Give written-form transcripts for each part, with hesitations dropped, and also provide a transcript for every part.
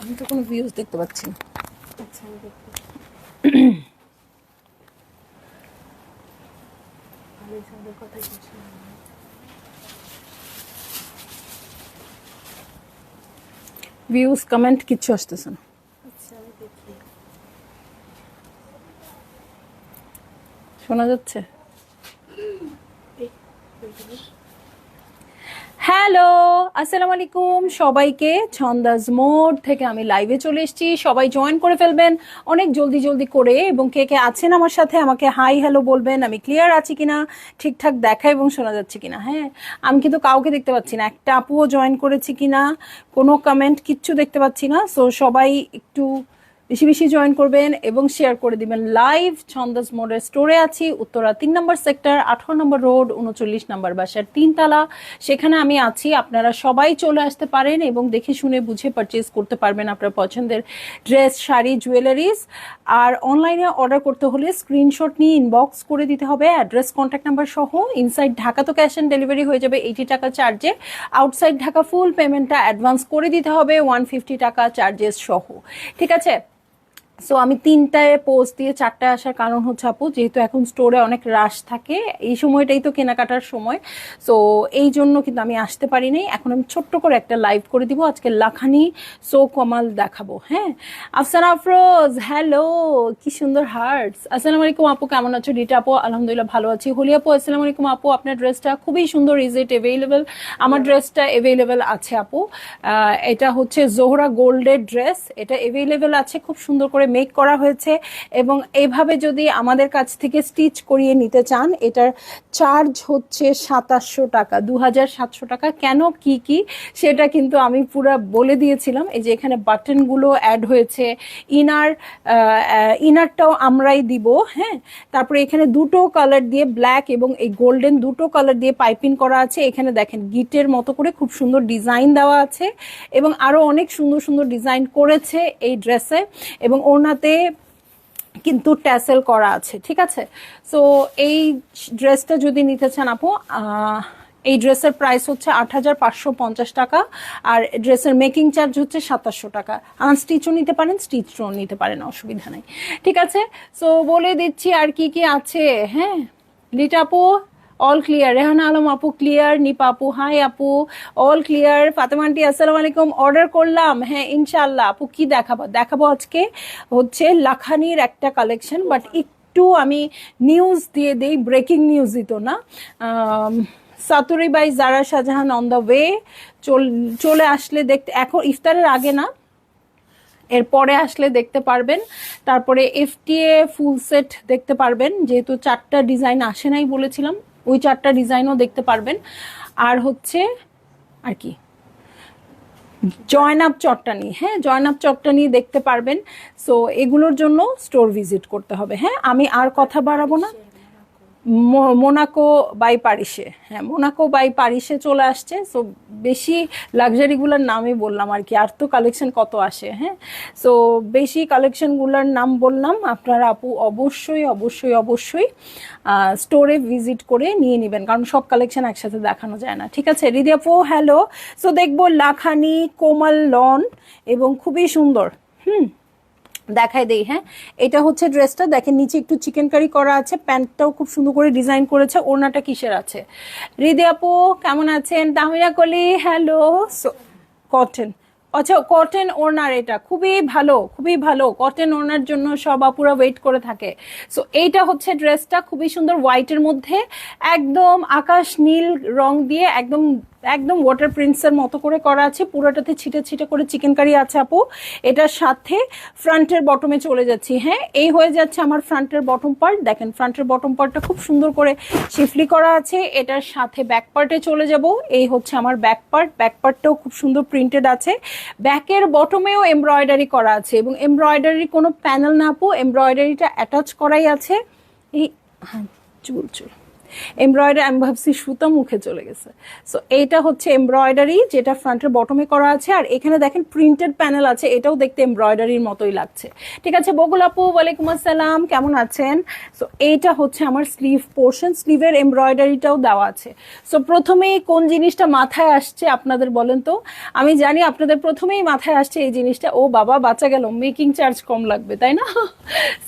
আমি তো কোনো ভিউজ দেখতে পাচ্ছি না। আচ্ছা আমি দেখি। আমি সবার কথা কিছু ভিউজ কমেন্ট কিচ্ছু আসতেছে না। আচ্ছা আমি দেখি। শোনা যাচ্ছে? হ্যালো, আসসালামু আলাইকুম সবাইকে। ছন্দাজ মোড থেকে আমি লাইভে চলে এসেছি, সবাই জয়েন করে ফেলবেন অনেক জলদি জলদি করে, এবং কে কে আছেন আমার সাথে আমাকে হাই হ্যালো বলবেন, আমি ক্লিয়ার আছি কিনা, ঠিকঠাক দেখা এবং শোনা যাচ্ছে কিনা। হ্যাঁ, আমি কিন্তু কাউকে দেখতে পাচ্ছি না, একটা আপুও জয়েন করেছি কিনা, কোনো কমেন্ট কিচ্ছু দেখতে পাচ্ছি না। সো সবাই একটু বেশি বেশি জয়েন করবেন এবং শেয়ার করে দিবেন। লাইভ ছন্দাজ মোডের স্টোরে আছি, উত্তরা 3 নম্বর সেক্টর, 18 নম্বর রোড, 39 নম্বর বাসার 3 তলা, সেখানে আমি আছি। আপনারা সবাই চলে আসতে পারেন এবং দেখে শুনে বুঝে পারচেজ করতে পারবেন আপনার পছন্দের ড্রেস, শাড়ি, জুয়েলারিজ। আর অনলাইনে অর্ডার করতে হলে স্ক্রিনশট নিয়ে ইনবক্স করে দিতে হবে, অ্যাড্রেস, কন্ট্যাক্ট নাম্বার সহ। ইনসাইড ঢাকা তো ক্যাশ অন ডেলিভারি হয়ে যাবে 80 টাকা চার্জে, আউটসাইড ঢাকা ফুল পেমেন্টটা অ্যাডভান্স করে দিতে হবে 150 টাকা চার্জেস সহ। ঠিক আছে? সো আমি 3টায় পোস্ট দিয়ে 4টায় আসার কারণ হচ্ছে আপু, যেহেতু এখন স্টোরে অনেক রাশ থাকে, এই সময়টাই তো কেনাকাটার সময়। সো এই জন্য কিন্তু আমি আসতে পারিনি। এখন আমি ছোট্ট করে একটা লাইভ করে দিব, আজকে লাখানি সো কমাল দেখাবো। হ্যাঁ, আফসানা আফরোজ, হ্যালো, কি সুন্দর হার্টস। আসসালামু আলাইকুম আপু, কেমন আছো? রিটা আপু, আলহামদুলিল্লাহ ভালো আছি। হোলি আপু, আসসালামু আলাইকুম আপু, আপনার ড্রেসটা খুবই সুন্দর, ইজ ইট অ্যাভেলেবেল? আমার ড্রেসটা অ্যাভেলেবেল আছে আপু। এটা হচ্ছে জোহরা গোল্ডের ড্রেস, এটা অ্যাভেলেবেল আছে, খুব সুন্দর করে মেক করা হয়েছে। এবং এইভাবে যদি আমাদের কাছ থেকে স্টিচ করিয়ে নিতে চান, এটার চার্জ হচ্ছে 2700 টাকা, 2700 টাকা। কেন, কি কি সেটা কিন্তু আমি পুরো বলে দিয়েছিলাম। এই যে এখানে বাটনগুলো অ্যাড হয়েছে, ইনারটাও আমরাই দিব। হ্যাঁ, তারপরে এখানে দুটো কালার দিয়ে, ব্ল্যাক এবং এই গোল্ডেন, দুটো কালার দিয়ে পাইপিং করা আছে। এখানে দেখেন গিটের মতো করে খুব সুন্দর ডিজাইন দেওয়া আছে, এবং আরো অনেক সুন্দর সুন্দর ডিজাইন করেছে এই ড্রেসে, এবং ওনাতে কিন্তু ট্যাসেল করা আছে। ঠিক আছে? সো এই ড্রেসটা যদি নিতে চান আপু, এই ড্রেসের প্রাইস হচ্ছে 8550 টাকা, আর ড্রেসের মেকিং চার্জ হচ্ছে 2700 টাকা। আনস্টিচও নিতে পারেন, স্টিচও নিতে পারেন, অসুবিধা নেই। ঠিক আছে? সো বলে দিচ্ছি আর কি কি আছে। হ্যাঁ, লিটা আপু অল ক্লিয়ার, রেহানা আলম আপু ক্লিয়ার, নিপা আপু হাই আপু, অল ক্লিয়ার। ফাতেমা আন্টি আসসালামু আলাইকুম, অর্ডার করলাম। হ্যাঁ ইনশাল্লাহ আপু, কি দেখাবো আজকে হচ্ছে লাখানির একটা কালেকশন, বাট একটু আমি নিউজ দিয়ে দেই, ব্রেকিং নিউজ দিত না। সাতুরি by Zara Shahjahan on the way, চলে আসলে দেখতে, এখন ইফতারের আগে না, এরপরে আসলে দেখতে পারবেন। তারপরে এফটিএ ফুল সেট দেখতে পারবেন, যেহেতু 4টা ডিজাইন আসে নাই বলেছিলাম, ওই 4টা ডিজাইনও দেখতে পারবেন। আর হচ্ছে আর কি, জয়নাব চট্টানি, হ্যাঁ জয়নাব চট্টানি দেখতে পারবেন। সো এগুলোর জন্য স্টোর ভিজিট করতে হবে। হ্যাঁ, আমি আর কথা বাড়াবো না। মোনাকো বাই প্যারিসে, হ্যাঁ মোনাকো বাই প্যারিসে চলে আসছে। সো বেশি লাক্সারিগুলোর নামই বললাম আর কি, আর তো কালেকশন কত আসে। হ্যাঁ, সো বেশি কালেকশনগুলোর নাম বললাম। আপনারা আপু অবশ্যই অবশ্যই অবশ্যই স্টোরে ভিজিট করে নিয়ে নেবেন, কারণ সব কালেকশন একসাথে দেখানো যায় না। ঠিক আছে? রিদি আপু হ্যালো। সো দেখবো লাখানি কোমল লন, এবং খুবই সুন্দর। দেখাই দেই। হ্যাঁ, এটা হচ্ছে ড্রেসটা, দেখেন নিচে একটু চিকেন কারি করা আছে, প্যান্টটাও খুব সুন্দর করে ডিজাইন করেছে। ওড়নাটা কিসের আছে? হৃদি আপু কেমন আছেন? তাহমিরা কলি হ্যালো। কটন, আচ্ছা কটন ওড়নার, এটা খুবই ভালো, খুবই ভালো। কটন ওড়নার জন্য সব আপুরা ওয়েট করে থাকে। সো এইটা হচ্ছে ড্রেসটা, খুবই সুন্দর, হোয়াইটের মধ্যে একদম আকাশ নীল রং দিয়ে একদম একদম ওয়াটার প্রিন্টসের মতো করে করা আছে। পুরোটাতে ছিটে ছিটে করে চিকেন কারি আছে আপু। এটার সাথে ফ্রন্টের বটমে চলে যাচ্ছি। হ্যাঁ, এই হয়ে যাচ্ছে আমার ফ্রন্টের বটম পার্ট। দেখেন ফ্রন্টের বটম পার্টটা খুব সুন্দর করে শিফলি করা আছে। এটার সাথে ব্যাক পার্টে চলে যাব। এই হচ্ছে আমার ব্যাক পার্ট, ব্যাক পার্টটাও খুব সুন্দর প্রিন্টেড আছে। ব্যাকের বটমেও এমব্রয়ডারি করা আছে, এবং এমব্রয়ডারি কোনো প্যানেল না আপু, এমব্রয়ডারিটা অ্যাটাচ করাই আছে। এই হ্যাঁ, চুল এমব্রয়ডারি, আমি ভাবছি সুতা মুখে চলে গেছে। সো এইটা হচ্ছে এমব্রয়ডারি, যেটা ফ্রন্টের বটমে করা আছে, আর এখানে দেখেন প্রিন্টেড প্যানেল আছে, এটাও দেখতে এমব্রয়ডারির মতোই লাগছে। ঠিক আছে বকুল আপু, ওয়ালাইকুম আসসালাম, কেমন আছেন? সো এইটা হচ্ছে আমার স্লিভ পোর্শন, স্লিভের এমব্রয়ডারিটাও দেওয়া আছে। সো প্রথমেই কোন জিনিসটা মাথায় আসছে আপনাদের বলেন তো? আমি জানি আপনাদের প্রথমেই মাথায় আসছে এই জিনিসটা, ও বাবা বাঁচা গেল, মেকিং চার্জ কম লাগবে, তাই না?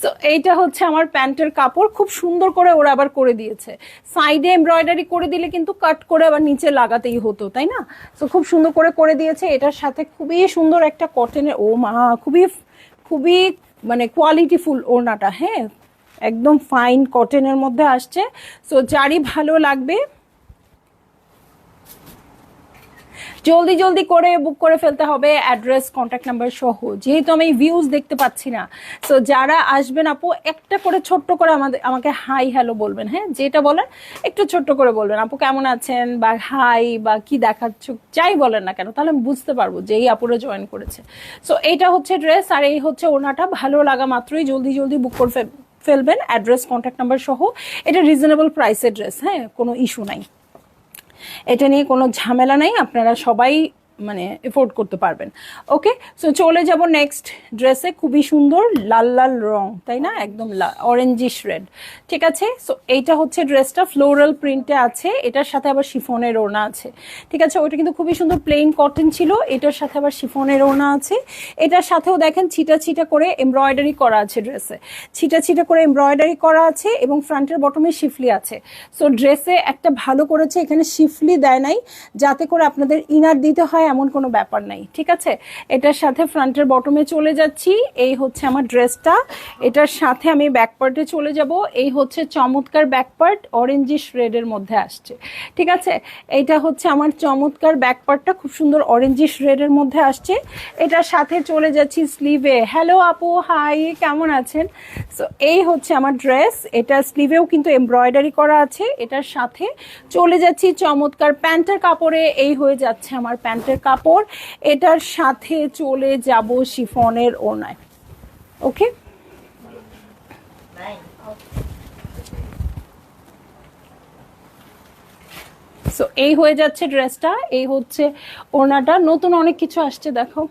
সো এইটা হচ্ছে আমার প্যান্টের কাপড়, খুব সুন্দর করে ওরা আবার করে দিয়েছে। সাইডে এমব্রয়ডারি করে দিলে কিন্তু কাট করে আবার নিচে লাগাতেই হতো, তাই না? সো খুব সুন্দর করে দিয়েছে। এটার সাথে খুবই সুন্দর একটা কটনের, ও মা, খুবই খুবই মানে কোয়ালিটিফুল ওড়নাটা, হ্যাঁ, একদম ফাইন কটনের মধ্যে আসছে। সো যারই ভালো লাগবে জলদি জলদি করে বুক করে ফেলতে হবে, অ্যাড্রেস কন্ট্যাক্ট নাম্বার সহ, যেহেতু আমি ভিউজ দেখতে পাচ্ছি না। সো যারা আসবেন আপু একটা করে ছোট্ট করে আমাকে হাই হ্যালো বলবেন, হ্যাঁ, যেটা বলেন একটু ছোট্ট করে বলবেন, আপু কেমন আছেন, বা হাই, বা কি দেখাচ্ছ, যাই বলেন না কেন, তাহলে আমি বুঝতে পারবো যে এই আপুরা জয়েন করেছে। সো এইটা হচ্ছে ড্রেস, আর এই হচ্ছে ওড়নাটা। ভালো লাগা মাত্রই জলদি জলদি বুক করে ফেলবেন, অ্যাড্রেস কন্ট্যাক্ট নাম্বার সহ। এটা রিজনেবল প্রাইসের ড্রেস, হ্যাঁ, কোনো ইস্যু নাই, এটা নিয়ে কোনো ঝামেলা নাই, আপনারা সবাই মানে এফোর্ড করতে পারবেন। ওকে, সো চলে যাব নেক্সট ড্রেসে। খুবই সুন্দর লাল লাল রং, তাই না, একদম অরেঞ্জিশ রেড। ঠিক আছে, সো এইটা হচ্ছে ড্রেসটা, ফ্লোরাল প্রিন্টে আছে, এটার সাথে আবার শিফনের ওড়না আছে। ঠিক আছে, ওটা কিন্তু খুবই সুন্দর প্লেন কটন ছিল, এটার সাথে আবার শিফনের ওড়না আছে। এটার সাথেও দেখেন ছিটা ছিটা করে এমব্রয়ডারি করা আছে, ড্রেসে ছিটা ছিটা করে এমব্রয়ডারি করা আছে, এবং ফ্রন্টের বটমে শিফলি আছে। সো ড্রেসে একটা ভালো করেছে, এখানে শিফলি দেয় নাই যাতে করে আপনাদের ইনার দিতে হয় এমন কোনো ব্যাপার নাই। ঠিক আছে, এটার সাথে ফ্রন্টের বটমে চলে যাচ্ছি। এই হচ্ছে আমার ড্রেসটা, এটার সাথে আমি ব্যাক পার্টে চলে যাব। এই হচ্ছে চমৎকার ব্যাক পার্ট, অরেঞ্জিশ রেডের মধ্যে আসছে। ঠিক আছে, এইটা হচ্ছে আমার চমৎকার ব্যাক পার্টটা, খুব সুন্দর অরেঞ্জিশ রেডের মধ্যে আসছে। এটার সাথে চলে যাচ্ছি স্লিভে। হ্যালো আপু, হাই, কেমন আছেন? সো এই হচ্ছে আমার ড্রেস, এটা স্লিভেও কিন্তু এমব্রয়ডারি করা আছে। এটার সাথে চলে যাচ্ছি চমৎকার প্যান্টের কাপড়ে। এই হয়ে যাচ্ছে আমার প্যান্টের কাপড়, এটার সাথে চলে যাব শিফনের ওড়নায়। ওকে, সো এই হয়ে যাচ্ছে ড্রেসটা, এই হচ্ছে ওড়নাটা। নতুন অনেক কিছু আসছে, দেখো।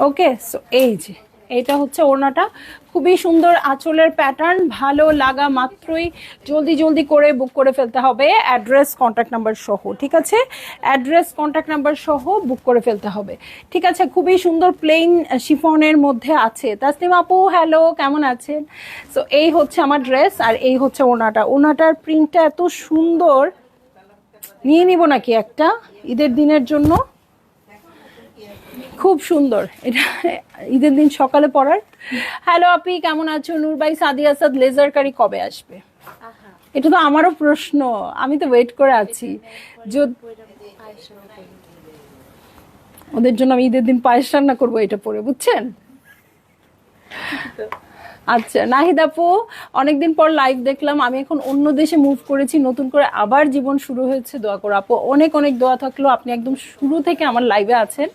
ওকে, সো এই যে এটা হচ্ছে ওড়নাটা, খুবই সুন্দর আঁচলের প্যাটার্ন। ভালো লাগা মাত্রই জলদি জলদি করে বুক করে ফেলতে হবে, অ্যাড্রেস কন্ট্যাক্ট নাম্বার সহ। ঠিক আছে, অ্যাড্রেস কন্ট্যাক্ট নাম্বার সহ বুক করে ফেলতে হবে। ঠিক আছে, খুবই সুন্দর প্লেন শিফনের মধ্যে আছে। তাসলিম আপু, হ্যালো, কেমন আছেন? সো এই হচ্ছে আমার ড্রেস, আর এই হচ্ছে ওড়নাটা। ওড়নাটার প্রিন্টটা এত সুন্দর, নিয়ে নিব নাকি একটা ঈদের দিনের জন্য? খুব সুন্দর, এটা ঈদের দিন সকালে পরার। হ্যালো আপি, কেমন আছো? নূরবাই সাদি আসাদ লেজার কারি কবে আসবে? এটা তো আমারও প্রশ্ন, আমি তো ওয়েট করে আছি। ওদের জন্য আমি ঈদের দিন পায়েস রান্না করবো এটা পরে, বুঝছেন? আচ্ছা নাহিদ আপু, অনেকদিন পর লাইভ দেখলাম। আমি এখন অন্য দেশে মুভ করেছি, নতুন করে আবার জীবন শুরু হয়েছে, দোয়া করো আপু। অনেক অনেক দোয়া থাকলো, আপনি একদম শুরু থেকে আমার লাইভে আছেন।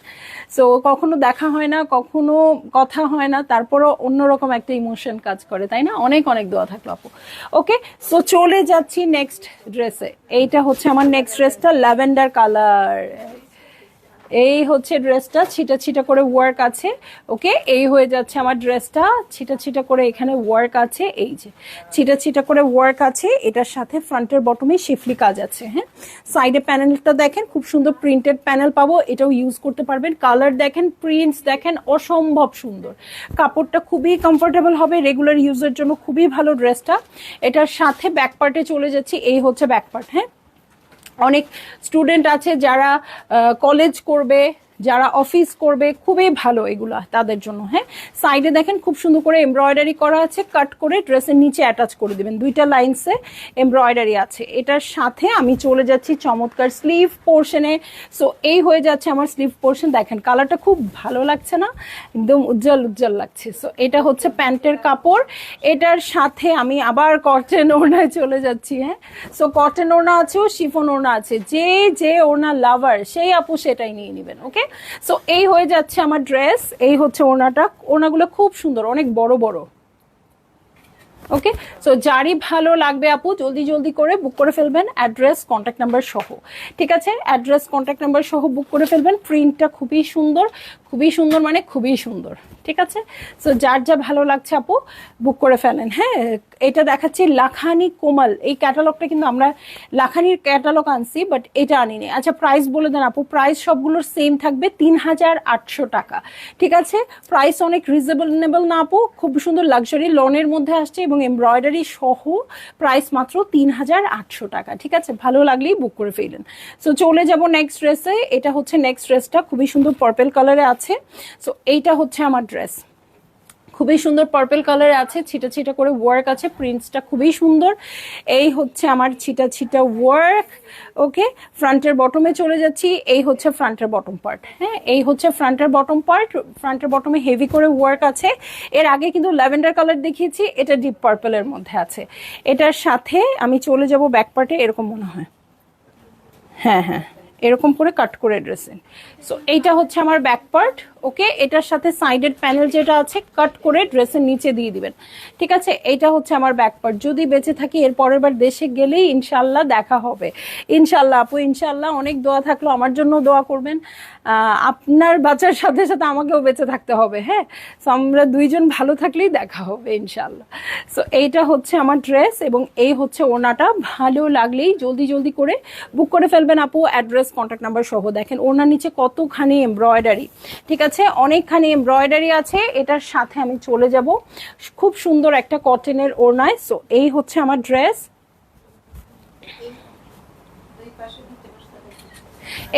সো কখনো দেখা হয় না, কখনো কথা হয় না, তারপরও অন্যরকম একটা ইমোশন কাজ করে, তাই না? অনেক অনেক দোয়া থাকলো আপু। ওকে, সো চলে যাচ্ছি নেক্সট ড্রেসে। এইটা হচ্ছে আমার নেক্সট ড্রেসটা, ল্যাভেন্ডার কালার। এই হচ্ছে ড্রেসটা, ছিটা ছিটা করে ওয়ার্ক আছে। ওকে, এই হয়ে যাচ্ছে আমার ড্রেসটা, ছিটা ছিটা করে এখানে ওয়ার্ক আছে, এই যে ছিটা ছিটা করে ওয়ার্ক আছে। এটার সাথে ফ্রন্টের বটমে শিফলি কাজ আছে। হ্যাঁ, সাইডে প্যানেলটা দেখেন, খুব সুন্দর প্রিন্টেড প্যানেল পাবো, এটাও ইউজ করতে পারবেন। কালার দেখেন, প্রিন্টস দেখেন, অসম্ভব সুন্দর। কাপড়টা খুবই কমফোর্টেবল হবে, রেগুলার ইউজের জন্য খুবই ভালো ড্রেসটা। এটার সাথে ব্যাক পার্টে চলে যাচ্ছি। এই হচ্ছে ব্যাক পার্ট। হ্যাঁ, অনেক স্টুডেন্ট আছে যারা কলেজ করবে, যারা অফিস করবে, খুবই ভালো এগুলা তাদের জন্য। হ্যাঁ, সাইডে দেখেন খুব সুন্দর করে এমব্রয়ডারি করা আছে, কাট করে ড্রেসের নিচে অ্যাটাচ করে দিবেন, দুইটা লাইনসে এমব্রয়ডারি আছে। এটার সাথে আমি চলে যাচ্ছি চমৎকার স্লিভ পোর্শনে। সো এই হয়ে যাচ্ছে আমার স্লিভ পোর্শন, দেখেন কালারটা খুব ভালো লাগছে না, একদম উজ্জ্বল উজ্জ্বল লাগছে। সো এটা হচ্ছে প্যান্টের কাপড়, এটার সাথে আমি আবার কটন ওড়নায় চলে যাচ্ছি। হ্যাঁ, সো কটন ওড়না আছে, শিফন ওড়না আছে, যে যে ওড়না লাভার সেই আপু সেটাই নিয়ে নেবেন। ওকে, সো এই হয়ে যাচ্ছে আমার ড্রেস, এই হচ্ছে ওড়নাটা। ওড়নাগুলো খুব সুন্দর, অনেক বড় বড়। ওকে, সো যারই ভালো লাগবে আপু জলদি জলদি করে বুক করে ফেলবেন, অ্যাড্রেস কন্ট্যাক্ট নাম্বার সহ। ঠিক আছে, অ্যাড্রেস কন্ট্যাক্ট নাম্বার সহ বুক করে ফেলবেন। প্রিন্টটা খুবই সুন্দর, খুবই সুন্দর, মানে খুবই সুন্দর। ঠিক আছে, সো যার যা ভালো লাগছে আপু বুক করে ফেলেন। হ্যাঁ, এটা দেখাচ্ছি লাখানি কোমাল, এই ক্যাটালগটা কিন্তু আমরা লাখানির ক্যাটালগ আনছি, বাট এটা আনিনি। আচ্ছা প্রাইস বলে দেন আপু। প্রাইস সবগুলোর সেম থাকবে 3800 টাকা। ঠিক আছে, প্রাইস অনেক রিজনেবল না আপু, খুব সুন্দর লাক্সারি লনের মধ্যে আসছে এবং এমব্রয়ডারি সহ প্রাইস মাত্র 3800 টাকা। ঠিক আছে, ভালো লাগলেই বুক করে ফেলেন। সো চলে যাব নেক্সট ড্রেসে। এটা হচ্ছে নেক্সট ড্রেসটা, খুবই সুন্দর পার্পল কালারে আছে। সো এইটা হচ্ছে আমার ড্রেস, খুবই সুন্দর পার্পল কালারে আছে, ছিটা ছিটা করে ওয়ার্ক আছে, প্রিন্টসটা খুবই সুন্দর। এই হচ্ছে আমার ছিটা ছিটা ওয়ার্ক। ওকে, ফ্রন্টের বটমে চলে যাচ্ছি। এই হচ্ছে ফ্রন্টের বটম পার্ট। হ্যাঁ, এই হচ্ছে ফ্রন্টের বটম পার্ট। ফ্রন্টের বটমে হেভি করে ওয়ার্ক আছে। এর আগে কিন্তু ল্যাভেন্ডার কালার দেখিয়েছি, এটা ডিপ পার্পলের মধ্যে আছে। এটার সাথে আমি চলে যাব ব্যাক পার্টে, এরকম মনে হয়। হ্যাঁ হ্যাঁ, এরকম করে কাট করে ড্রেসে। সো এইটা হচ্ছে আমার ব্যাক পার্ট। ওকে, এটার সাথে সাইডের প্যানেল যেটা আছে কাট করে ড্রেসের নিচে দিয়ে দিবেন। ঠিক আছে, এইটা হচ্ছে আমার ব্যাক পার্ট। যদি বেঁচে থাকি এর পরের বার দেশে গেলেই ইনশাল্লাহ দেখা হবে, ইনশাল্লাহ আপু, ইনশাল্লাহ। অনেক দোয়া থাকলো, আমার জন্য দোয়া করবেন। আপনার বাচ্চার সাথে সাথে আমাকেও বেঁচে থাকতে হবে। হ্যাঁ, সো আমরা দুইজন ভালো থাকলেই দেখা হবে ইনশাল্লাহ। সো এইটা হচ্ছে আমার ড্রেস এবং এই হচ্ছে ওড়নাটা। ভালো লাগলেই জলদি জলদি করে বুক করে ফেলবেন আপু, অ্যাড্রেস কন্ট্যাক্ট নাম্বার সহ। দেখেন ওড়নার নিচে কতখানি এমব্রয়ডারি। ঠিক আছে, অনেকখানি এমব্রয়ডারি আছে। এটার সাথে আমি চলে যাব খুব সুন্দর একটা কটনের ওড়নায়। সো এই হচ্ছে আমার ড্রেস,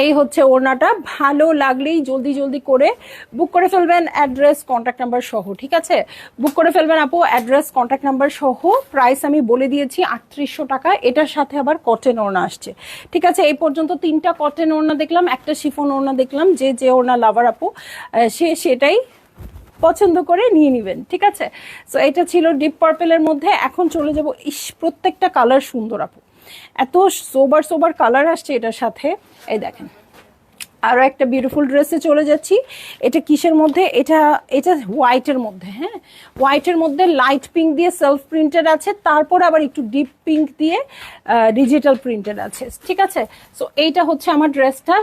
এই হচ্ছে ওড়নাটা। ভালো লাগলেই জলদি জলদি করে বুক করে ফেলবেন, অ্যাড্রেস কন্ট্যাক্ট নাম্বার সহ। ঠিক আছে, বুক করে ফেলবেন আপু, অ্যাড্রেস কন্ট্যাক্ট নাম্বার সহ। প্রাইস আমি বলে দিয়েছি 3800 টাকা। এটার সাথে আবার কটন ওড়না আসছে। ঠিক আছে, এই পর্যন্ত 3টা কটন ওড়না দেখলাম, একটা শিফন ওড়না দেখলাম। যে যে ওড়না লাভার আপু সেটাই পছন্দ করে নিয়ে নিবেন। ঠিক আছে, সো এটা ছিল ডিপ পার্পেলের মধ্যে। এখন চলে যাব, প্রত্যেকটা কালার সুন্দর আপু, এত সোবার সোবার কালার আসছে এটার সাথে। এই দেখেন, আরো একটা বিউটিফুল ড্রেসে চলে যাচ্ছি। এটা কিসের মধ্যে? এটা এটা হোয়াইটের মধ্যে। হ্যাঁ, হোয়াইটের মধ্যে লাইট পিঙ্ক দিয়ে সেলফ প্রিন্টেড আছে, তারপর আবার একটু ডিপ পিঙ্ক দিয়ে ডিজিটাল প্রিন্টেড আছে। ঠিক আছে, সো এইটা হচ্ছে আমার ড্রেসটা।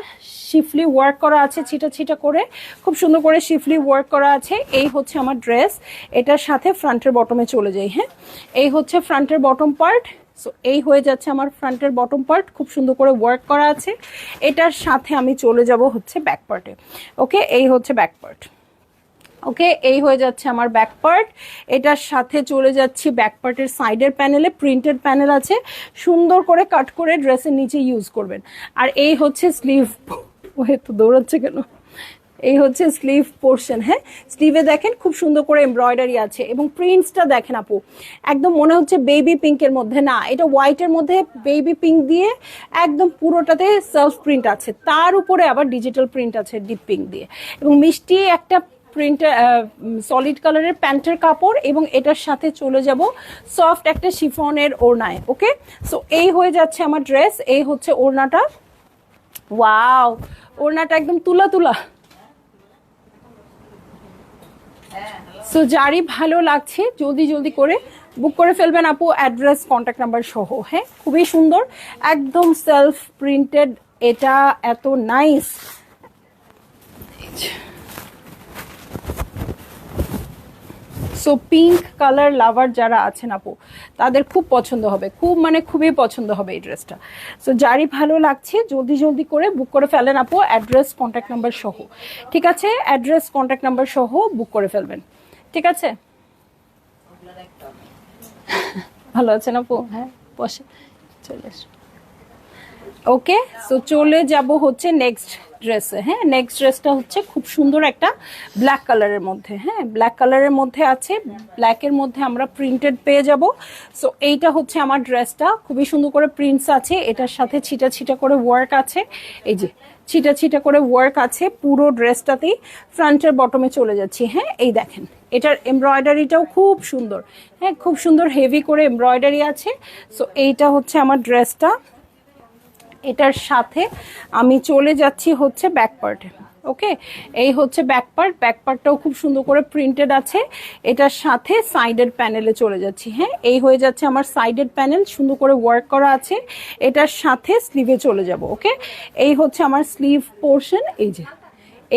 শিফলি ওয়ার্ক করা আছে, ছিটা ছিটা করে খুব সুন্দর করে শিফলি ওয়ার্ক করা আছে। এই হচ্ছে আমার ড্রেস। এটার সাথে ফ্রন্টের বটমে চলে যাই। হ্যাঁ, এই হচ্ছে ফ্রন্টের বটম পার্ট। সো এই হয়ে যাচ্ছে আমার ফ্রন্টের বটম পার্ট, খুব সুন্দর করে ওয়ার্ক করা আছে। এটার সাথে আমি চলে যাব হচ্ছে ব্যাক পার্টে। ওকে, এই হচ্ছে ব্যাক পার্ট। ওকে, এই হয়ে যাচ্ছে আমার ব্যাক পার্ট। এটার সাথে চলে যাচ্ছি ব্যাক পার্টের সাইডের প্যানেলে প্রিন্টেড প্যানেল আছে, সুন্দর করে কাট করে ড্রেসের নিচে ইউজ করবেন। আর এই হচ্ছে স্লিভ। ও তো দৌড়াচ্ছে কেন? এই হচ্ছে স্লিভ পোর্শন। হ্যাঁ, স্লিভে দেখেন খুব সুন্দর করে এমব্রয়ডারি আছে এবং প্রিন্টসটা দেখেন আপু, একদম মনে হচ্ছে বেবি পিঙ্কের মধ্যে না, এটা হোয়াইটের মধ্যে বেবি পিঙ্ক দিয়ে একদম পুরোটাতে সেলফ প্রিন্ট আছে, তার উপরে আবার ডিজিটাল প্রিন্ট আছে ডিপ পিঙ্ক দিয়ে, এবং মিষ্টি একটা প্রিন্টার সলিড কালারের প্যান্টের কাপড়, এবং এটার সাথে চলে যাব সফট একটা শিফনের ওড়নায়। ওকে, সো এই হয়ে যাচ্ছে আমার ড্রেস। এই হচ্ছে ওড়নাটা। ওয়াও, ওড়নাটা একদম তুলা তুলা। সো যারই ভালো লাগছে জলদি জলদি করে বুক করে ফেলবেন আপু, অ্যাড্রেস কন্ট্যাক্ট নাম্বার সহ। হ্যাঁ, খুবই সুন্দর, একদম সেলফ প্রিন্টেড। এটা এত নাইস। সো পিঙ্ক কালার লাভার যারা আছেন আপু, তাদের খুব পছন্দ হবে, খুব মানে খুবই পছন্দ হবে এই ড্রেসটা। সো যারই ভালো লাগছে জলদি জলদি করে বুক করে ফেলেন আপু, অ্যাড্রেস কন্ট্যাক্ট নাম্বার সহ। ঠিক আছে, অ্যাড্রেস কন্ট্যাক্ট নাম্বার সহ বুক করে ফেলবেন। ঠিক আছে, ভালো আছেন আপু? হ্যাঁ, বসে চলে আসো। ওকে, সো চলে যাব হচ্ছে নেক্সট ড্রেসে। হ্যাঁ, নেক্সট ড্রেসটা হচ্ছে খুব সুন্দর একটা ব্ল্যাক কালারের মধ্যে। হ্যাঁ, ব্ল্যাক কালারের মধ্যে আছে, ব্ল্যাকের মধ্যে আমরা প্রিন্টেড পেয়ে যাব। সো এইটা হচ্ছে আমার ড্রেসটা, খুবই সুন্দর করে প্রিন্টস আছে, এটার সাথে ছিটা ছিটা করে ওয়ার্ক আছে। এই যে ছিটা ছিটা করে ওয়ার্ক আছে পুরো ড্রেসটাতেই। ফ্রন্টের বটমে চলে যাচ্ছি। হ্যাঁ, এই দেখেন এটার এমব্রয়ডারিটাও খুব সুন্দর। হ্যাঁ, খুব সুন্দর হেভি করে এমব্রয়ডারি আছে। সো এইটা হচ্ছে আমার ড্রেসটা। এটার সাথে আমি চলে যাচ্ছি হচ্ছে ব্যাক পার্টে। ওকে, এই হচ্ছে ব্যাক পার্ট, ব্যাক পার্টটাও খুব সুন্দর করে প্রিন্টেড আছে। এটার সাথে সাইডের প্যানেলে চলে যাচ্ছি। হ্যাঁ, এই হয়ে যাচ্ছে আমার সাইডের প্যানেল, সুন্দর করে ওয়ার্ক করা আছে। এটার সাথে স্লিভে চলে যাব। ওকে, এই হচ্ছে আমার স্লিভ পোর্শন, এই যে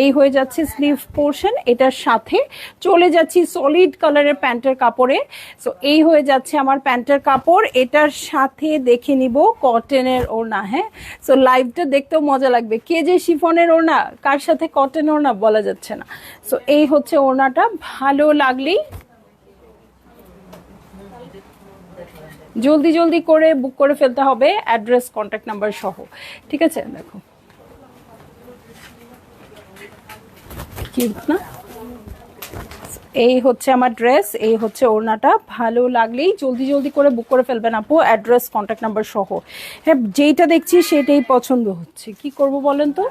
এই হয়ে যাচ্ছে স্লিভ পোর্শন। এটার সাথে চলে যাচ্ছি সলিড কালারের প্যান্টের কাপড়ে। সো এই হয়ে যাচ্ছে আমার প্যান্টের কাপড়। এটার সাথে দেখে নিব কটনের ওড়না। হ্যাঁ, সো লাইভটা দেখতেও মজা লাগবে। কে যে শিফনের ওড়না, কার সাথে কটন ওড়না বলা যাচ্ছে না। সো এই হচ্ছে ওড়নাটা, ভালো লাগলেই জলদি জলদি করে বুক করে ফেলতে হবে, অ্যাড্রেস কন্ট্যাক্ট নাম্বার সহ। ঠিক আছে, দেখো কিউট না? এই হচ্ছে আমার ড্রেস, এই হচ্ছে ওড়নাটা। ভালো লাগলেই জলদি জলদি করে বুক করে ফেলবেন আপু, অ্যাড্রেস কন্ট্যাক্ট নাম্বার সহ। হ্যাঁ, যেইটা দেখছি সেটাই পছন্দ হচ্ছে, কি করব বলেন তো?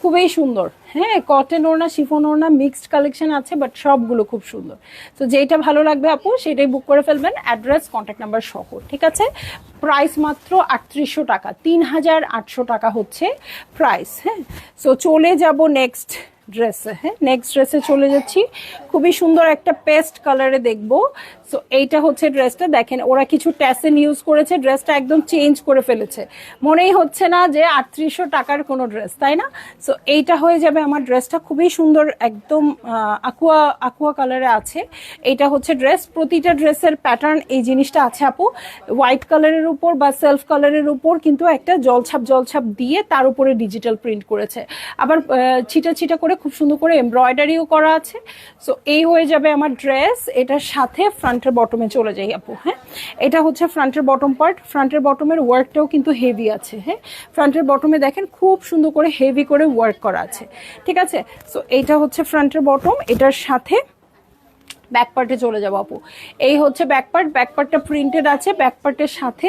খুবই সুন্দর। হ্যাঁ, কটন ওড়না, শিফন ওড়না মিক্সড কালেকশন আছে, বাট সবগুলো খুব সুন্দর। তো যেটা ভালো লাগবে আপু সেটাই বুক করে ফেলবেন, অ্যাড্রেস কন্ট্যাক্ট নাম্বার সহ। ঠিক আছে, প্রাইস মাত্র 3800 টাকা, 3800 টাকা হচ্ছে প্রাইস। হ্যাঁ, সো চলে যাব নেক্সট ড্রেসে। হ্যাঁ, নেক্সট ড্রেসে চলে যাচ্ছি। খুবই সুন্দর একটা পেস্ট কালারে দেখবো। সো এইটা হচ্ছে ড্রেসটা, দেখেন ওরা কিছু ট্যাসেল ইউজ করেছে, ড্রেসটা একদম চেঞ্জ করে ফেলেছে। মনেই হচ্ছে না যে 3800 টাকার কোনো ড্রেস, তাই না? সো এইটা হয়ে যাবে আমার ড্রেসটা, খুবই সুন্দর, একদম আকুয়া আকুয়া কালারে আছে। এইটা হচ্ছে ড্রেস। প্রতিটা ড্রেসের প্যাটার্ন এই জিনিসটা আছে আপু, হোয়াইট কালারের উপর বা সেলফ কালারের উপর কিন্তু একটা জলছাপ জলছাপ দিয়ে তার উপরে ডিজিটাল প্রিন্ট করেছে, আবার ছিটা ছিটা করে খুব সুন্দর করে এমব্রয়ডারিও করা আছে। সো এই হয়ে যাবে আমার ড্রেস। এটার সাথে ফ্রন্টের বটমে চলে যাই আপু। হ্যাঁ, এটা হচ্ছে ফ্রন্টের বটম পার্ট। ফ্রন্টের বটমের ওয়ার্কটাও কিন্তু হেভি আছে। হ্যাঁ, ফ্রন্টের বটমে দেখেন খুব সুন্দর করে হেভি করে ওয়ার্ক করা আছে। ঠিক আছে, সো এইটা হচ্ছে ফ্রন্টের বটম। এটার সাথে ব্যাক পার্টে চলে যাবো আপু। এই হচ্ছে ব্যাক পার্ট, ব্যাক পার্টটা প্রিন্টেড আছে। ব্যাক পার্টের সাথে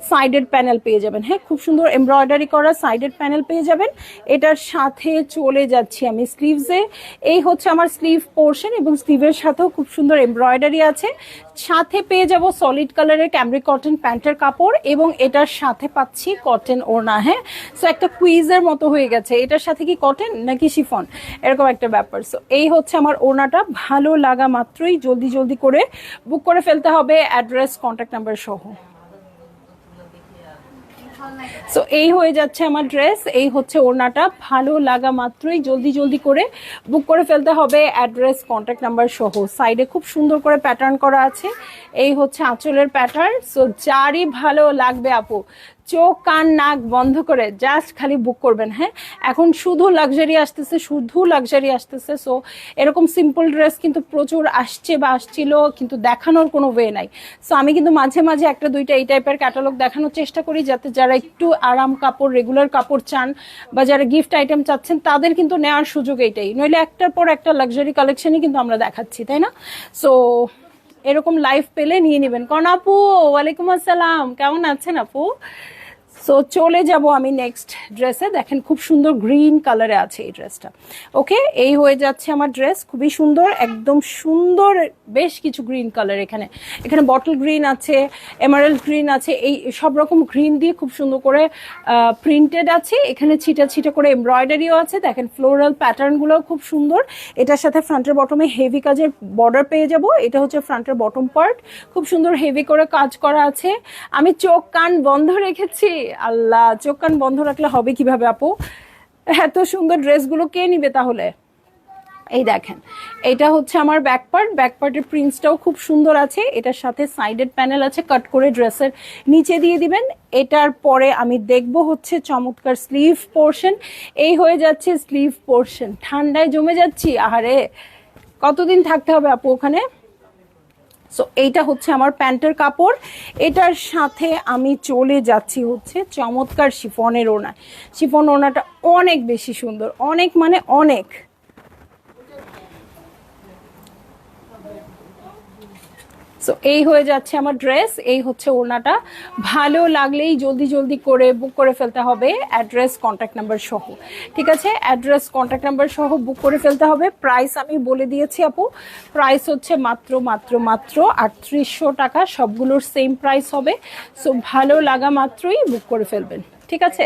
সাইডের প্যানেল পেয়ে যাবেন। হ্যাঁ, খুব সুন্দর এমব্রয়ডারি করা সাইডের প্যানেল পেয়ে যাবেন। এটার সাথে চলে যাচ্ছি আমি স্লিভসে। এই হচ্ছে আমার স্লিভ পোর্শন, এবং স্লিভের সাথেও খুব সুন্দর এমব্রয়ডারি আছে। সাথে পেয়ে যাব সলিড কালারের ক্যামব্রিক কটন প্যান্টের কাপড়, এবং এটার সাথে পাচ্ছি কটন ওড়না। হ্যাঁ, সো একটা কুইজের মতো হয়ে গেছে, এটার সাথে কি কটন নাকি শিফন, এরকম একটা ব্যাপার। সো এই হচ্ছে আমার ওড়নাটা, ভালো লাগা মাত্রই জলদি জলদি করে বুক করে ফেলতে হবে, অ্যাড্রেস কন্ট্যাক্ট নাম্বার সহ। সো এই হয়ে যাচ্ছে আমার ড্রেস, এই হচ্ছে ওড়নাটা, ভালো লাগা মাত্রই জলদি জলদি করে বুক করে ফেলতে হবে, অ্যাড্রেস কন্ট্যাক্ট নাম্বার সহ। সাইডে খুব সুন্দর করে প্যাটার্ন করা আছে, এই হচ্ছে আঁচলের প্যাটার্ন। সো যারই ভালো লাগবে আপু, চোখ কান নাক বন্ধ করে জাস্ট খালি বুক করবেন। হ্যাঁ, এখন শুধু লাক্সারি আসতেছে, শুধু লাক্সারি আসতেছে। সো এরকম সিম্পল ড্রেস কিন্তু প্রচুর আসছে বা আসছিল, কিন্তু দেখানোর কোনো ওয়ে নাই। সো আমি কিন্তু মাঝে মাঝে একটা দুইটা এই টাইপের ক্যাটালগ দেখানোর চেষ্টা করি, যাতে যারা একটু আরাম কাপড়, রেগুলার কাপড় চান, বা যারা গিফট আইটেম চাচ্ছেন, তাদের কিন্তু নেওয়ার সুযোগ এইটাই। নইলে একটার পর একটা লাক্সারি কালেকশনই কিন্তু আমরা দেখাচ্ছি, তাই না? সো এরকম লাইভ পেলে নিয়ে নেবেন। কোন আপু, ওয়ালাইকুম আসসালাম, কেমন আছেন আপু? সো চলে যাব আমি নেক্সট ড্রেসে। দেখেন খুব সুন্দর গ্রিন কালারে আছে এই ড্রেসটা। ওকে, এই হয়ে যাচ্ছে আমার ড্রেস, খুবই সুন্দর, একদম সুন্দর, বেশ কিছু গ্রিন কালার। এখানে এখানে বটল গ্রিন আছে, এমারেল্ড গ্রিন আছে, এই সব রকম গ্রিন দিয়ে খুব সুন্দর করে প্রিন্টেড আছে। এখানে ছিটা ছিটা করে এমব্রয়ডারিও আছে। দেখেন ফ্লোরাল প্যাটার্নগুলো খুব সুন্দর। এটার সাথে ফ্রন্টের বটমে হেভি কাজের বর্ডার পেয়ে যাব। এটা হচ্ছে ফ্রন্টের বটম পার্ট, খুব সুন্দর হেভি করে কাজ করা আছে। আমি চোখ কান বন্ধ রেখেছি, আল্লাহ, চোখ কান বন্ধ রাখলে হবে কিভাবে আপু? এত সুন্দর ড্রেসগুলো কে নিবে তাহলে? এই দেখেন, এটা হচ্ছে আমার ব্যাক পার্ট। ব্যাক পার্টের প্রিন্টসটাও খুব সুন্দর আছে। এটার সাথে সাইডেড প্যানেল আছে, কাট করে ড্রেসের নিচে দিয়ে দিবেন। এটার পরে আমি দেখব হচ্ছে চমৎকার স্লিভ পোর্শন। এই হয়ে যাচ্ছে স্লিভ পোর্শন। ঠান্ডায় জমে যাচ্ছি, আহারে কতদিন থাকতে হবে আপু ওখানে? সো এইটা হচ্ছে আমার প্যান্টের কাপড়। এটার সাথে আমি চলে যাচ্ছি হচ্ছে চমৎকার শিফনের ওড়না। শিফন ওড়নাটা অনেক বেশি সুন্দর, অনেক মানে অনেক। সো এই হয়ে যাচ্ছে আমার ড্রেস, এই হচ্ছে ওড়নাটা। ভালো লাগলেই জলদি জলদি করে বুক করে ফেলতে হবে, অ্যাড্রেস কন্ট্যাক্ট নাম্বার সহ। ঠিক আছে, অ্যাড্রেস কন্ট্যাক্ট নাম্বার সহ বুক করে ফেলতে হবে। প্রাইস আমি বলে দিয়েছি আপু, প্রাইস হচ্ছে মাত্র মাত্র মাত্র 3800 টাকা। সবগুলোর সেম প্রাইস হবে। সো ভালো লাগা মাত্রই বুক করে ফেলবেন। ঠিক আছে,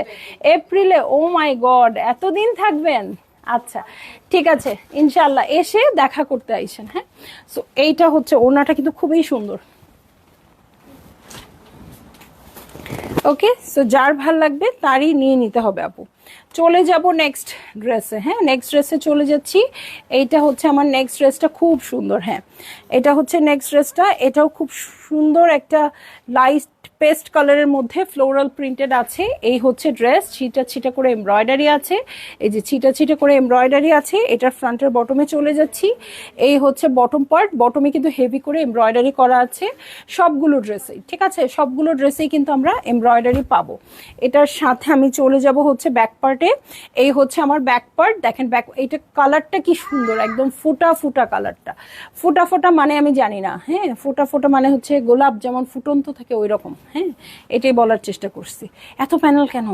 এপ্রিলে, ও মাই গড, এতদিন থাকবেন? আচ্ছা ঠিক আছে, ইনশাল্লাহ এসে দেখা করতে আইসেন। হ্যাঁ, সো এইটা হচ্ছে ওড়নাটা কিন্তু খুবই সুন্দর। ওকে, সো যার ভাল লাগবে তারই নিয়ে নিতে হবে আপু। চলে যাব নেক্সট ড্রেসে। হ্যাঁ, নেক্সট ড্রেসে চলে যাচ্ছি। এইটা হচ্ছে আমার নেক্সট ড্রেসটা, খুব সুন্দর। হ্যাঁ, এটা হচ্ছে নেক্সট ড্রেসটা, এটাও খুব সুন্দর একটা লাইট পেস্ট কালারের মধ্যে ফ্লোরাল প্রিন্টেড আছে। এই হচ্ছে ড্রেস, ছিটা ছিটা করে এমব্রয়ডারি আছে, এই যে ছিটা ছিটা করে এমব্রয়ডারি আছে। এটার ফ্রন্টের বটমে চলে যাচ্ছি। এই হচ্ছে বটম পার্ট, বটমে কিন্তু হেভি করে এমব্রয়ডারি করা আছে সবগুলো ড্রেসেই। ঠিক আছে, সবগুলো ড্রেসেই কিন্তু আমরা এমব্রয়ডারি পাবো। এটার সাথে আমি চলে যাব হচ্ছে ব্যাক পার্টে। এই হচ্ছে আমার ব্যাক পার্ট, দেখেন ব্যাক, এইটা কালারটা কি সুন্দর, একদম ফোটা ফোটা কালারটা। ফোটা ফোটা মানে আমি জানি না, হ্যাঁ, ফোটা ফোটা মানে হচ্ছে গোলাপ যেমন ফুটন্ত থাকে ওই রকম। হ্যাঁ, এটাই বলার চেষ্টা করছি। এত প্যানেল কেন?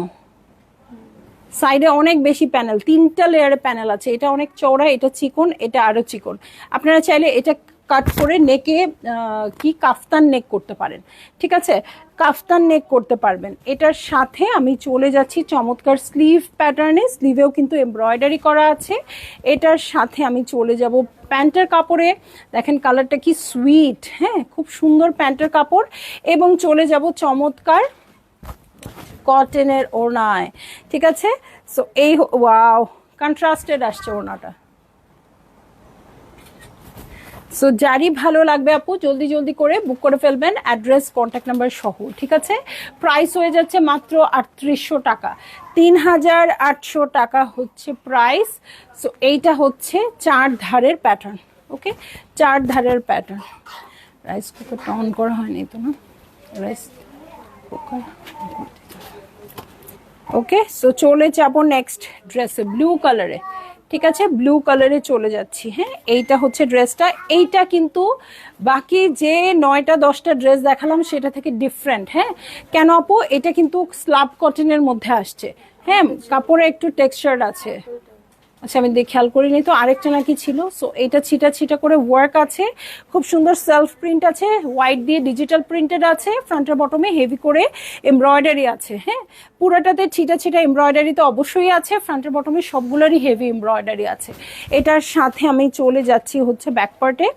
সাইডে অনেক বেশি প্যানেল, 3টা লেয়ারে প্যানেল আছে। এটা অনেক চওড়া, এটা চিকন, এটা আরো চিকন। আপনারা চাইলে এটা কাট করে নেকে কি কাফতান নেক করতে পারেন। ঠিক আছে, কাফতান নেক করতে পারবেন। এটার সাথে আমি চলে যাচ্ছি চমৎকার স্লিভ প্যাটার্নে, স্লিভেও কিন্তু এমব্রয়ডারি করা আছে। এটার সাথে আমি চলে যাব প্যান্টের কাপড়ে, দেখেন কালারটা কি সুইট। হ্যাঁ, খুব সুন্দর প্যান্টের কাপড়। এবং চলে যাব চমৎকার কটনের ওড়নায়। ঠিক আছে, সো এই ওয়াও, কন্ট্রাস্টেড আসছে ওড়নাটা। সো যারই ভালো লাগবে আপু জলদি জলদি করে বুক করে ফেলবেন, অ্যাড্রেস কন্ট্যাক্ট নাম্বার সহ। ঠিক আছে, প্রাইস হয়ে যাচ্ছে মাত্র 3800 টাকা, 3800 টাকা হচ্ছে প্রাইস। সো এইটা হচ্ছে 4 ধারের প্যাটার্ন। ওকে, 4 ধারের প্যাটার্ন। রাইস কুকারটা অন করা হয়নি তো না? Rice cooker. ওকে, সো চলে যাব নেক্সট ড্রেসে, ব্লু কালারে। ঠিক আছে, ব্লু কালারে চলে যাচ্ছি। হ্যাঁ, এইটা হচ্ছে ড্রেসটা। এইটা কিন্তু বাকি যে 9টা 10টা ড্রেস দেখালাম সেটা থেকে ডিফারেন্ট। হ্যাঁ, কেন আপু? এটা কিন্তু স্লাব কটনের মধ্যে আসছে। হ্যাঁ, কাপড়ে একটু টেক্সচার আছে। আচ্ছা, আমি খেয়াল করিনি তো, আরেকটা নাকি ছিল। সো এটা ছিটা ছিটা করে ওয়ার্ক আছে, খুব সুন্দর সেলফ প্রিন্ট আছে, হোয়াইট দিয়ে ডিজিটাল প্রিন্টেড আছে। ফ্রন্টের বটমে হেভি করে এমব্রয়ডারি আছে। হ্যাঁ, পুরোটাতে ছিটা ছিটা এমব্রয়ডারি তো অবশ্যই আছে, ফ্রন্টের বটমে সবগুলোরই হেভি এমব্রয়ডারি আছে। এটার সাথে আমি চলে যাচ্ছি হচ্ছে ব্যাক পার্টে।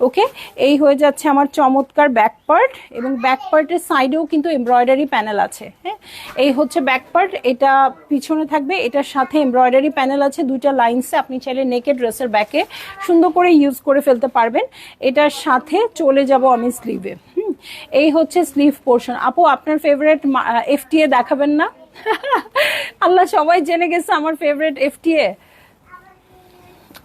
ওকে, এই হয়ে যাচ্ছে আমার চমৎকার ব্যাক পার্ট, এবং ব্যাক পার্টের সাইডেও কিন্তু এমব্রয়ডারি প্যানেল আছে। হ্যাঁ, এই হচ্ছে ব্যাক পার্ট, এটা পিছনে থাকবে, এটার সাথে এমব্রয়ডারি প্যানেল আছে 2টা লাইনসে। আপনি চাইলে নেকেড ড্রেসের ব্যাকে সুন্দর করে ইউজ করে ফেলতে পারবেন। এটার সাথে চলে যাব আমি স্লিভে। এই হচ্ছে স্লিভ পোর্শন। আপু আপনার ফেভারিট এফটিএ দেখাবেন না? আল্লাহ, সবাই জেনে গেছে আমার ফেভারিট এফটিএ।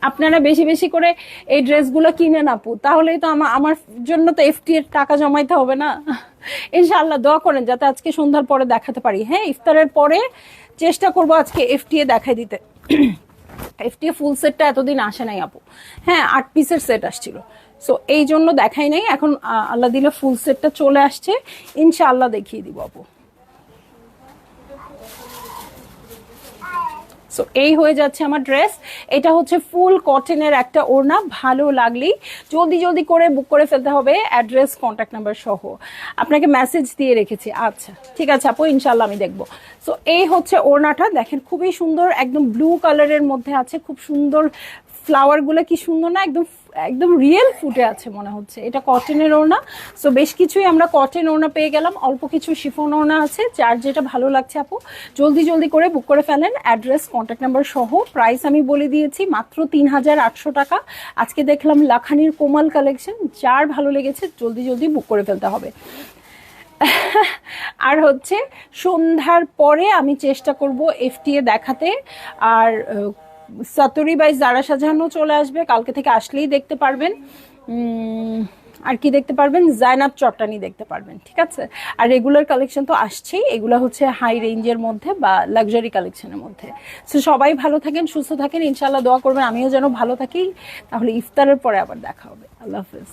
আপনারা বেশি বেশি করে এই ড্রেসগুলো কিনেন আপু, তাহলেই তো আমার জন্য তো এফটিএ টাকা জমাইতে হবে না। ইনশাআল্লাহ দোয়া করেন যাতে আজকে সন্ধ্যার পরে দেখাতে পারি। হ্যাঁ, ইফতারের পরে চেষ্টা করব আজকে এফটিএ দেখাই দিতে। এফটিএ ফুল সেটটা এতদিন আসে নাই আপু। হ্যাঁ, 8 পিসের সেট আসছিল, সো এই জন্য দেখাই নাই। এখন আল্লাহ দিলে ফুল সেটটা চলে আসছে, ইনশাআল্লাহ দেখিয়ে দিব আপু। সো এই হয়ে যাচ্ছে আমার ড্রেস। এটা হচ্ছে ফুল কটনের একটা ওড়না। ভালো লাগলেই জলদি জলদি করে বুক করে ফেলতে হবে, অ্যাড্রেস কন্ট্যাক্ট নাম্বার সহ। আপনাকে মেসেজ দিয়ে রেখেছি। আচ্ছা ঠিক আছে আপু, ইনশাল্লাহ আমি দেখবো। সো এই হচ্ছে ওড়নাটা, দেখেন খুবই সুন্দর, একদম ব্লু কালারের মধ্যে আছে। খুব সুন্দর ফ্লাওয়ারগুলো, কি সুন্দর না, একদম একদম রিয়েল ফুটে আছে মনে হচ্ছে। এটা কটনের ওড়না। সো বেশ কিছুই আমরা কটন ওড়না পেয়ে গেলাম, অল্প কিছু শিফন ওড়না আছে। যার যেটা ভালো লাগছে আপু জলদি জলদি করে বুক করে ফেলেন, অ্যাড্রেস কন্ট্যাক্ট নাম্বার সহ। প্রাইস আমি বলে দিয়েছি মাত্র 3800 টাকা। আজকে দেখলাম লাখানির কোমাল কালেকশন, যার ভালো লেগেছে জলদি জলদি বুক করে ফেলতে হবে। আর হচ্ছে সন্ধ্যার পরে আমি চেষ্টা করব এফটিএ দেখাতে। আর সাতুরি বাই জারা সাজানো চলে আসবে, কালকে থেকে আসলেই দেখতে পারবেন। আর কি দেখতে পারবেন? জায়নাব চট্টানি দেখতে পারবেন। ঠিক আছে, আর রেগুলার কালেকশন তো আসছেই, এগুলো হচ্ছে হাই রেঞ্জের মধ্যে বা লাক্সারি কালেকশনের মধ্যে। সো সবাই ভালো থাকেন, সুস্থ থাকেন, ইনশাল্লাহ দোয়া করবেন আমিও যেন ভালো থাকি। তাহলে ইফতারের পরে আবার দেখা হবে। আল্লাহ হাফেজ।